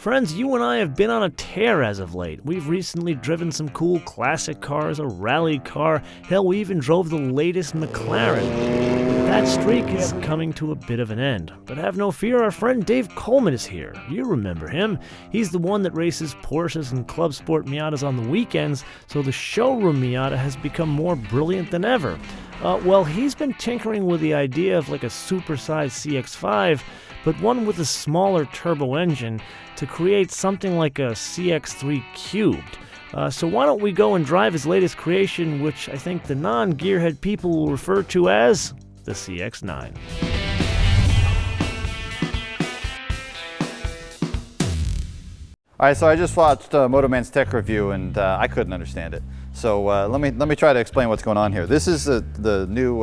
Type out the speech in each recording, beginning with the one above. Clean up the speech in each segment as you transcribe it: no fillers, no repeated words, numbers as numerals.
Friends, you and I have been on a tear as of late. We've recently driven some cool classic cars, a rally car, hell, we even drove the latest McLaren. That streak is coming to a bit of an end. But have no fear, our friend Dave Coleman is here. You remember him. He's the one that races Porsches and Club Sport Miatas on the weekends, so the showroom Miata has become more brilliant than ever. Well, he's been tinkering with the idea of like a supersized CX-5, but one with a smaller turbo engine to create something like a CX-3 cubed. So why don't we go and drive his latest creation, which I think the non-gearhead people will refer to as the CX-9. All right, so I just watched MotoMan's tech review and I couldn't understand it. So let me try to explain what's going on here. This is the new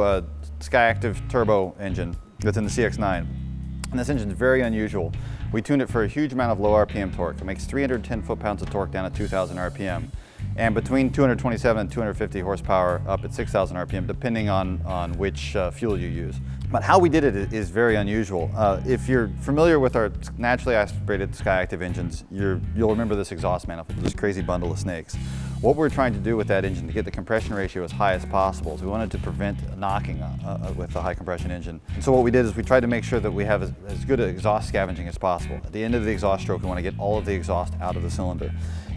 SkyActiv turbo engine within the CX-9. And this engine is very unusual. We tuned it for a huge amount of low RPM torque. It makes 310 foot-pounds of torque down at 2,000 RPM. And between 227 and 250 horsepower up at 6,000 RPM, depending on which fuel you use. But how we did it is very unusual. If you're familiar with our naturally aspirated SkyActiv engines, you'll remember this exhaust manifold, this crazy bundle of snakes. What we're trying to do with that engine to get the compression ratio as high as possible is we wanted to prevent knocking with the high compression engine. And so what we did is we tried to make sure that we have as good exhaust scavenging as possible. At the end of the exhaust stroke, we want to get all of the exhaust out of the cylinder.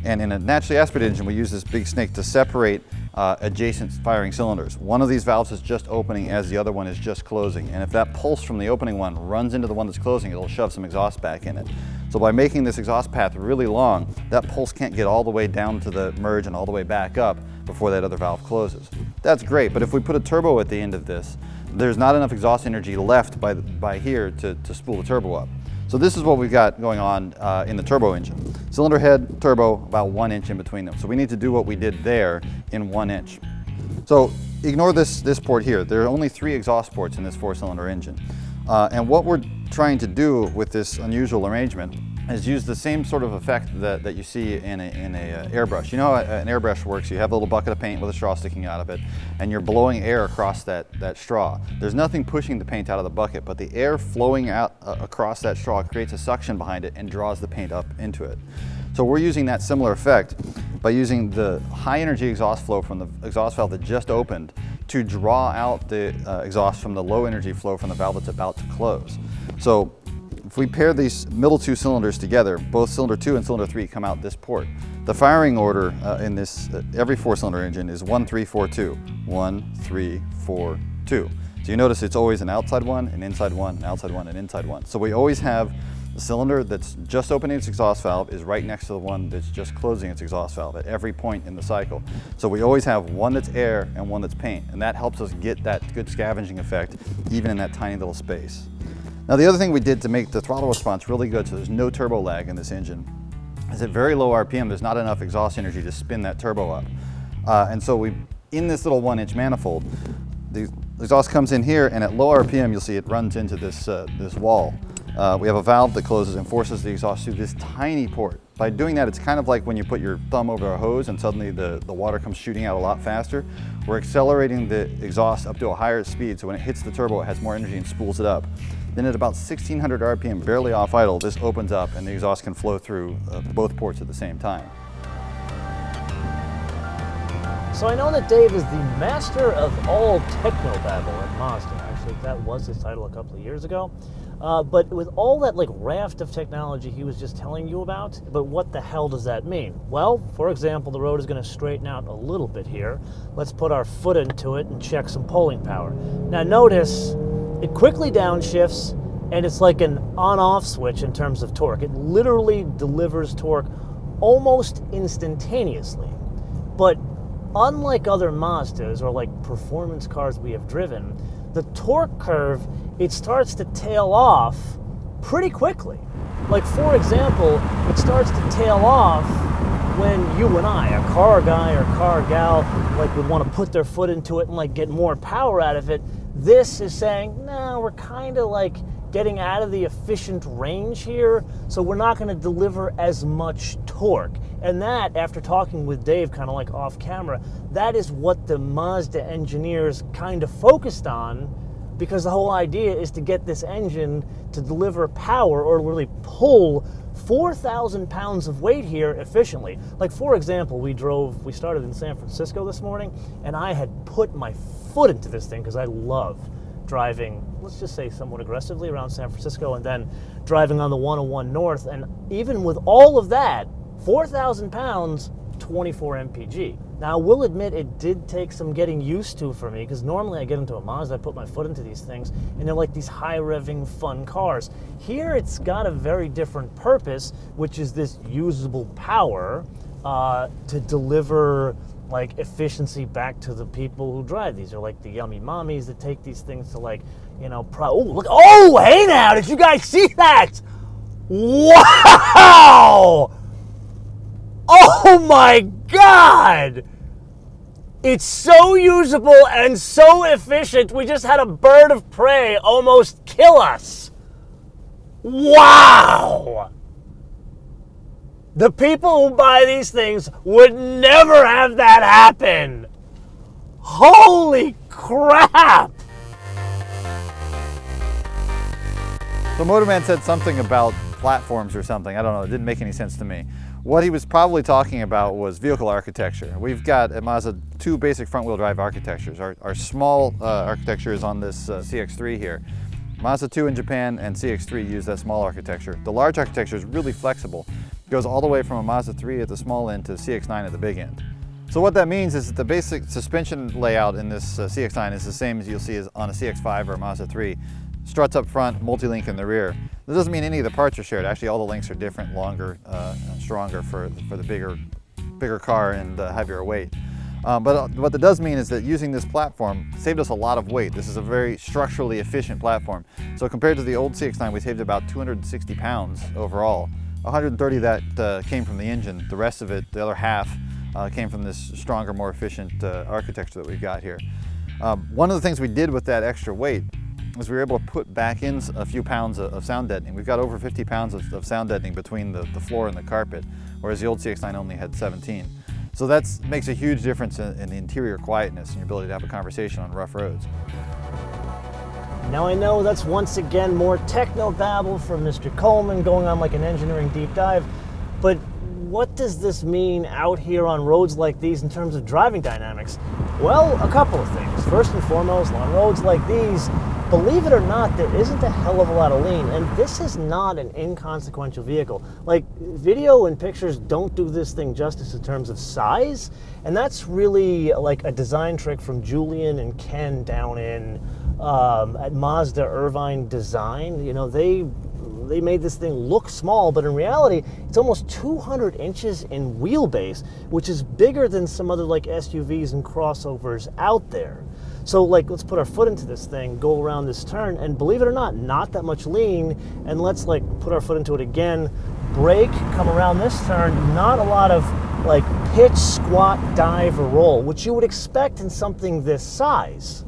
And in a naturally aspirated engine, we use this big snake to separate adjacent firing cylinders. One of these valves is just opening as the other one is just closing. And if that pulse from the opening one runs into the one that's closing, it'll shove some exhaust back in it. So by making this exhaust path really long, that pulse can't get all the way down to the merge and all the way back up before that other valve closes. That's great, but if we put a turbo at the end of this, there's not enough exhaust energy left by here to spool the turbo up. So this is what we've got going on in the turbo engine. Cylinder head, turbo, about 1 inch in between them. So we need to do what we did there in 1 inch. So ignore this port here. There are only 3 exhaust ports in this 4-cylinder engine. And what we're trying to do with this unusual arrangement is use the same sort of effect that you see in a airbrush. You know how an airbrush works? You have a little bucket of paint with a straw sticking out of it, and you're blowing air across that straw. There's nothing pushing the paint out of the bucket, but the air flowing out across that straw creates a suction behind it and draws the paint up into it. So we're using that similar effect by using the high energy exhaust flow from the exhaust valve that just opened to draw out the exhaust from the low energy flow from the valve that's about to close. So if we pair these middle 2 cylinders together, both cylinder 2 and cylinder 3 come out this port. The firing order in this every 4-cylinder engine is 1, 3, 4, 2. 1, 3, 4, 2. So you notice it's always an outside one, an inside one, an outside one, an inside one. So we always have the cylinder that's just opening its exhaust valve is right next to the one that's just closing its exhaust valve at every point in the cycle. So we always have one that's air and one that's paint, and that helps us get that good scavenging effect even in that tiny little space. Now the other thing we did to make the throttle response really good, so there's no turbo lag in this engine, is at very low RPM there's not enough exhaust energy to spin that turbo up. And so in this little 1-inch manifold, the exhaust comes in here, and at low RPM you'll see it runs into this wall. We have a valve that closes and forces the exhaust through this tiny port. By doing that, it's kind of like when you put your thumb over a hose and suddenly the water comes shooting out a lot faster. We're accelerating the exhaust up to a higher speed, so when it hits the turbo, it has more energy and spools it up. Then at about 1600 RPM, barely off idle, this opens up and the exhaust can flow through both ports at the same time. So I know that Dave is the master of all Technobabble at Mazda. Actually, that was his title a couple of years ago. But with all that raft of technology he was just telling you about, but what the hell does that mean? Well, for example, the road is going to straighten out a little bit here. Let's put our foot into it and check some pulling power. Now notice, it quickly downshifts, and it's like an on-off switch in terms of torque. It literally delivers torque almost instantaneously. But unlike other Mazdas or performance cars we have driven, the torque curve, it starts to tail off pretty quickly. For example, it starts to tail off when you and I, a car guy or car gal, would want to put their foot into it and get more power out of it. This is saying, no, we're kind of getting out of the efficient range here, so we're not going to deliver as much torque. And that, after talking with Dave kind of off camera, that is what the Mazda engineers kind of focused on, because the whole idea is to get this engine to deliver power or really pull 4,000 pounds of weight here efficiently. Like, for example, we started in San Francisco this morning, and I had put my foot into this thing because I love driving, let's just say somewhat aggressively around San Francisco, and then driving on the 101 North. And even with all of that, 4,000 pounds, 24 mpg. Now, I will admit it did take some getting used to for me, because normally I get into a Mazda, I put my foot into these things, and they're like these high-revving, fun cars. Here, it's got a very different purpose, which is this usable power to deliver like efficiency back to the people who drive these. Are like the yummy mommies that take these things to, like, you know, oh, look, oh, hey now, did you guys see that? Wow! Oh my God! It's so usable and so efficient, we just had a bird of prey almost kill us. Wow! The people who buy these things would never have that happen. Holy crap! So MotoMan said something about platforms or something. I don't know, it didn't make any sense to me. What he was probably talking about was vehicle architecture. We've got at Mazda two basic front-wheel drive architectures. Our small architecture is on this CX-3 here. Mazda 2 in Japan and CX-3 use that small architecture. The large architecture is really flexible. It goes all the way from a Mazda 3 at the small end to CX-9 at the big end. So what that means is that the basic suspension layout in this CX-9 is the same as you'll see as on a CX-5 or a Mazda 3. Struts up front, multi-link in the rear. That doesn't mean any of the parts are shared. Actually, all the links are different, longer, stronger for the bigger car and heavier weight. But what that does mean is that using this platform saved us a lot of weight. This is a very structurally efficient platform. So compared to the old CX-9, we saved about 260 pounds overall. 130 that came from the engine. The rest of it, the other half, came from this stronger, more efficient architecture that we've got here. One of the things we did with that extra weight was we were able to put back in a few pounds of sound deadening. We've got over 50 pounds of sound deadening between the floor and the carpet, whereas the old CX-9 only had 17. So that makes a huge difference in the interior quietness and your ability to have a conversation on rough roads. Now I know that's once again more technobabble from Mr. Coleman going on like an engineering deep dive, but what does this mean out here on roads like these in terms of driving dynamics? Well, a couple of things. First and foremost, on roads like these, believe it or not, there isn't a hell of a lot of lean, and this is not an inconsequential vehicle. Like, video and pictures don't do this thing justice in terms of size, and that's really like a design trick from Julian and Ken down in at Mazda Irvine Design. You know, they made this thing look small, but in reality, it's almost 200 inches in wheelbase, which is bigger than some other like SUVs and crossovers out there. So, like, let's put our foot into this thing, go around this turn, and believe it or not that much lean, and let's, like, put our foot into it again, brake, come around this turn, not a lot of, like, pitch, squat, dive, or roll, which you would expect in something this size.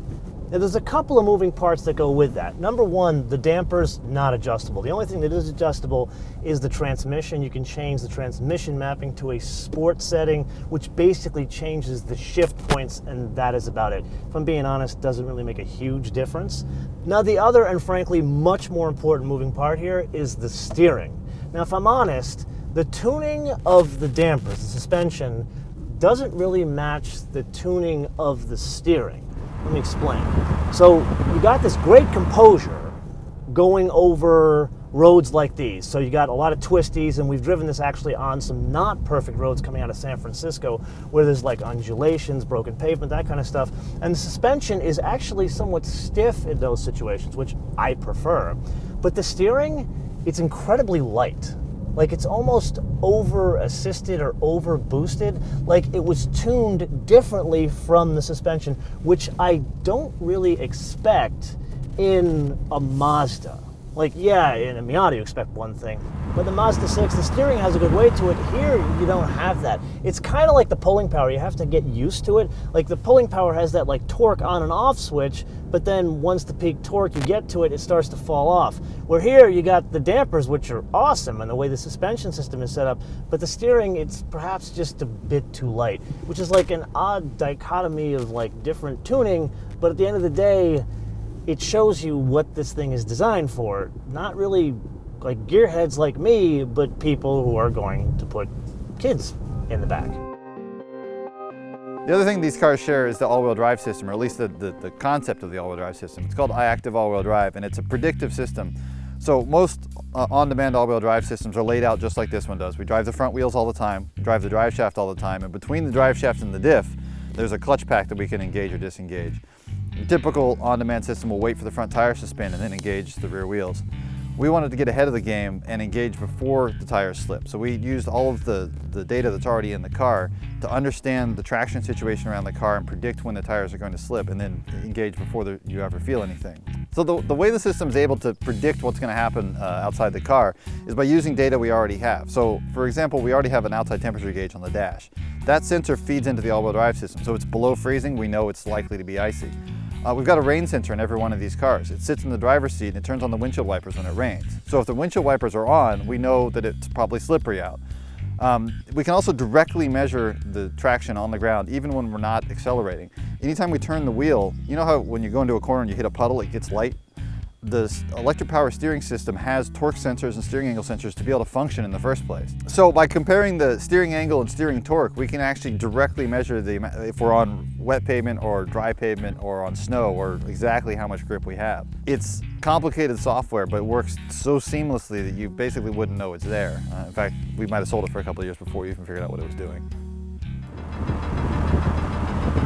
Now, there's a couple of moving parts that go with that. Number one, the dampers, not adjustable. The only thing that is adjustable is the transmission. You can change the transmission mapping to a sport setting, which basically changes the shift points, and that is about it. If I'm being honest, doesn't really make a huge difference. Now, the other, and frankly, much more important moving part here is the steering. Now, if I'm honest, the tuning of the dampers, the suspension, doesn't really match the tuning of the steering. Let me explain. So you got this great composure going over roads like these. So you got a lot of twisties, and we've driven this actually on some not perfect roads coming out of San Francisco where there's like undulations, broken pavement, that kind of stuff. And the suspension is actually somewhat stiff in those situations, which I prefer. But the steering, it's incredibly light. Like, it's almost over-assisted or over-boosted. Like, it was tuned differently from the suspension, which I don't really expect in a Mazda. Like, yeah, in a Miata you expect one thing, but the Mazda 6, the steering has a good weight to it. Here, you don't have that. It's kind of like the pulling power. You have to get used to it. Like, the pulling power has that, like, torque on and off switch, but then once the peak torque you get to it, it starts to fall off. Where here, you got the dampers, which are awesome, and the way the suspension system is set up, but the steering, it's perhaps just a bit too light, which is like an odd dichotomy of, like, different tuning, but at the end of the day, it shows you what this thing is designed for, not really like gearheads like me, but people who are going to put kids in the back. The other thing these cars share is the all-wheel drive system, or at least the concept of the all-wheel drive system. It's called Active AWD drive, and it's a predictive system. So most on-demand all-wheel drive systems are laid out just like this one does. We drive the front wheels all the time, drive the drive shaft all the time, and between the drive shaft and the diff, there's a clutch pack that we can engage or disengage. A typical on-demand system will wait for the front tires to spin and then engage the rear wheels. We wanted to get ahead of the game and engage before the tires slip. So we used all of the data that's already in the car to understand the traction situation around the car and predict when the tires are going to slip, and then engage before you ever feel anything. So the way the system is able to predict what's going to happen outside the car is by using data we already have. So for example, we already have an outside temperature gauge on the dash. That sensor feeds into the all-wheel drive system. So it's below freezing, we know it's likely to be icy. We've got a rain sensor in every one of these cars. It sits in the driver's seat and it turns on the windshield wipers when it rains. So if the windshield wipers are on, we know that it's probably slippery out. We can also directly measure the traction on the ground even when we're not accelerating. Anytime we turn the wheel, you know how when you go into a corner and you hit a puddle, it gets light? The electric power steering system has torque sensors and steering angle sensors to be able to function in the first place. So by comparing the steering angle and steering torque, we can actually directly measure if we're on wet pavement or dry pavement or on snow, or exactly how much grip we have. It's complicated software, but it works so seamlessly that you basically wouldn't know it's there. In fact, we might have sold it for a couple of years before you even figured out what it was doing.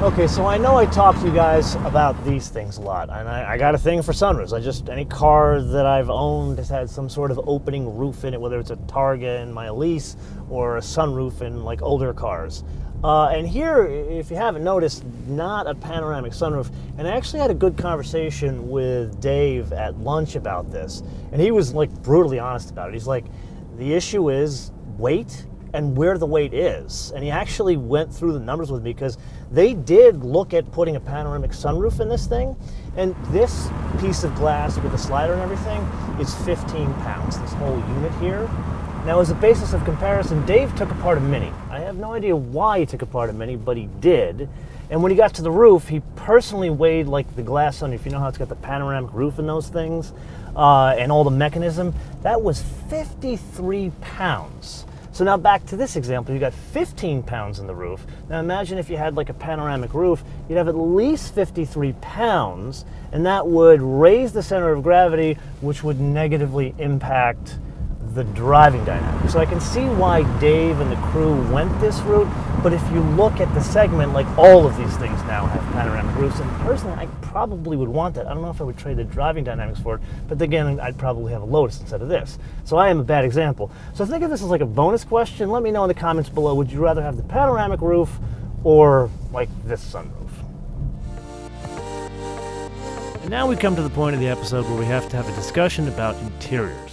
Okay, so I know I talk to you guys about these things a lot, and I got a thing for sunroofs. Any car that I've owned has had some sort of opening roof in it, whether it's a Targa in my Elise or a sunroof in like older cars. And here, if you haven't noticed, not a panoramic sunroof. And I actually had a good conversation with Dave at lunch about this, and he was like brutally honest about it. He's like, the issue is weight and where the weight is. And he actually went through the numbers with me, because they did look at putting a panoramic sunroof in this thing, and this piece of glass with the slider and everything is 15 pounds, this whole unit here. Now, as a basis of comparison, Dave took apart a Mini. I have no idea why he took apart a Mini, but he did. And when he got to the roof, he personally weighed like the glass underneath. You know how it's got the panoramic roof and those things, and all the mechanism? That was 53 pounds. So now back to this example, you got 15 pounds in the roof. Now imagine if you had like a panoramic roof, you'd have at least 53 pounds, and that would raise the center of gravity, which would negatively impact the driving dynamics. So I can see why Dave and the crew went this route, but if you look at the segment, like all of these things now have panoramic roofs, and personally I probably would want that. I don't know if I would trade the driving dynamics for it, but again, I'd probably have a Lotus instead of this. So I am a bad example. So think of this as like a bonus question. Let me know in the comments below, would you rather have the panoramic roof or like this sunroof? And now we come to the point of the episode where we have to have a discussion about interiors.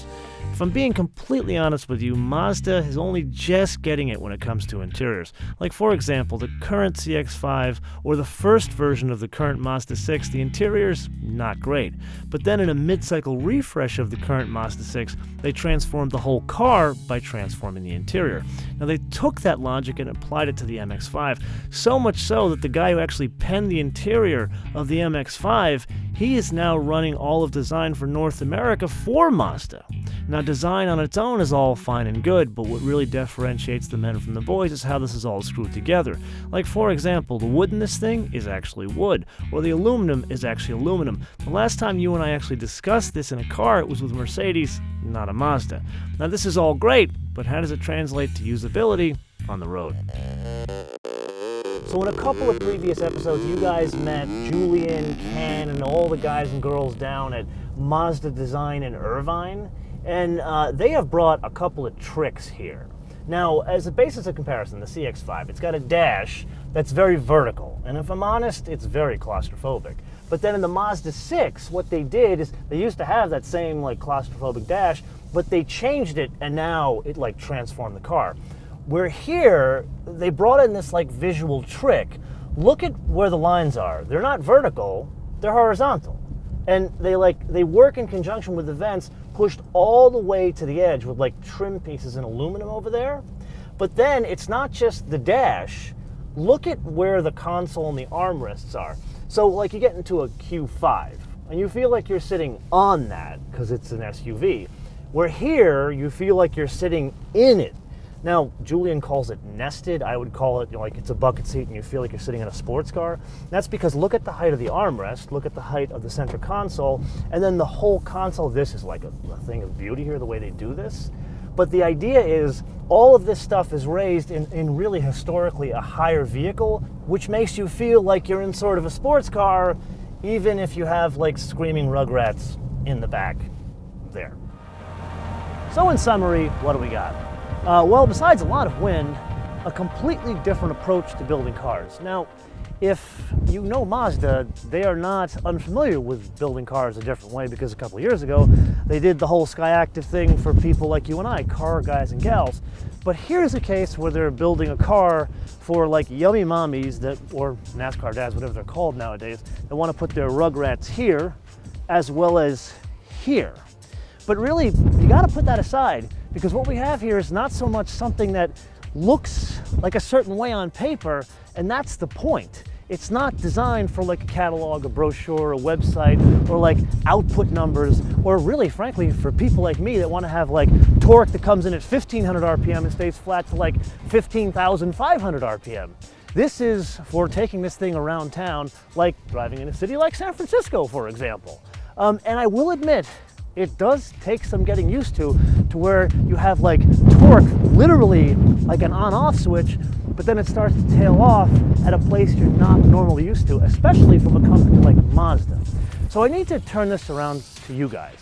If I'm being completely honest with you, Mazda is only just getting it when it comes to interiors. Like, for example, the current CX-5 or the first version of the current Mazda 6, the interior's not great. But then in a mid-cycle refresh of the current Mazda 6, they transformed the whole car by transforming the interior. Now, they took that logic and applied it to the MX-5, so much so that the guy who actually penned the interior of the MX-5, he is now running all of design for North America for Mazda. Now, design on its own is all fine and good, but what really differentiates the men from the boys is how this is all screwed together. Like, for example, the wood in this thing is actually wood, or the aluminum is actually aluminum. The last time you and I actually discussed this in a car, it was with Mercedes, not a Mazda. Now, this is all great, but how does it translate to usability on the road? So in a couple of previous episodes, you guys met Julian, Ken, and all the guys and girls down at Mazda Design in Irvine, and they have brought a couple of tricks here. Now, as a basis of comparison, the CX-5, it's got a dash that's very vertical, and if I'm honest, it's very claustrophobic. But then in the Mazda 6, what they did is they used to have that same like claustrophobic dash, but they changed it, and now it like transformed the car. Where here, they brought in this like visual trick. Look at where the lines are. They're not vertical, they're horizontal. And they work in conjunction with the vents pushed all the way to the edge with like trim pieces in aluminum over there. But then it's not just the dash. Look at where the console and the armrests are. So like you get into a Q5 and you feel like you're sitting on that because it's an SUV. Where here, you feel like you're sitting in it. Now, Julian calls it nested. I would call it, like it's a bucket seat and you feel like you're sitting in a sports car. That's because look at the height of the armrest, look at the height of the center console, and then the whole console. This is like a thing of beauty here, the way they do this. But the idea is all of this stuff is raised in really historically a higher vehicle, which makes you feel like you're in sort of a sports car, even if you have like screaming rugrats in the back there. So in summary, what do we got? Well, besides a lot of wind, a completely different approach to building cars. Now, if you know Mazda, they are not unfamiliar with building cars a different way, because a couple of years ago, they did the whole Skyactiv thing for people like you and I, car guys and gals. But here's a case where they're building a car for like yummy mommies that, or NASCAR dads, whatever they're called nowadays, that want to put their rugrats here as well as here. But really, you got to put that aside, because what we have here is not so much something that looks like a certain way on paper, and that's the point. It's not designed for like a catalog, a brochure, a website, or like output numbers, or really, frankly, for people like me that want to have like torque that comes in at 1500 RPM and stays flat to like 15,500 RPM. This is for taking this thing around town, like driving in a city like San Francisco, for example. And I will admit, it does take some getting used to where you have like torque literally like an on-off switch, but then it starts to tail off at a place you're not normally used to, especially from a company like Mazda. So I need to turn this around to you guys,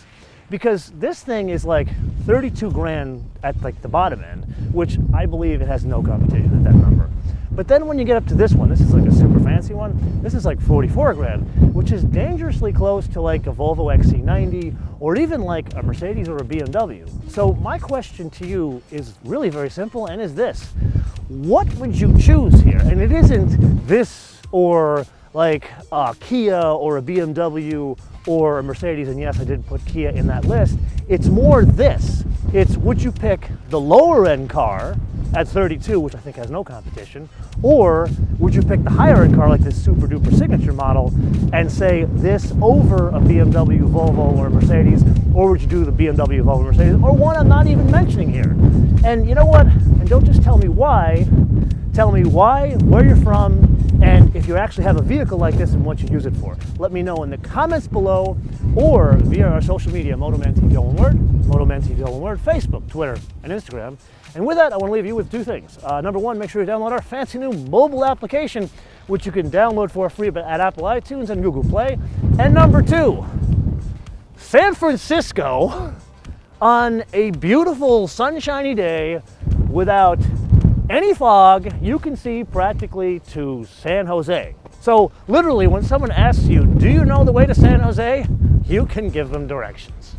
because this thing is like 32 grand at like the bottom end, which I believe it has no competition at that number. But then when you get up to this one, this is like a super fancy one, this is like 44 grand, which is dangerously close to like a Volvo XC90 or even like a Mercedes or a BMW. So my question to you is really very simple, and is this: what would you choose here? And it isn't this or like a Kia or a BMW or a Mercedes, and yes, I did put Kia in that list. It's more this. It's, would you pick the lower end car at 32, which I think has no competition, or would you pick the higher end car like this super duper signature model and say this over a BMW, Volvo, or a Mercedes, or would you do the BMW, Volvo, Mercedes, or one I'm not even mentioning here? And you know what? And don't just tell me why, tell me why, where you're from, and if you actually have a vehicle like this and what you use it for. Let me know in the comments below or via our social media, MotoManTV all one word, MotoManTV all one word, Facebook, Twitter, and Instagram. And with that, I want to leave you with two things. Number one, make sure you download our fancy new mobile application, which you can download for free at Apple iTunes and Google Play. And number two, San Francisco on a beautiful sunshiny day without any fog, you can see practically to San Jose. So literally, when someone asks you, do you know the way to San Jose? You can give them directions.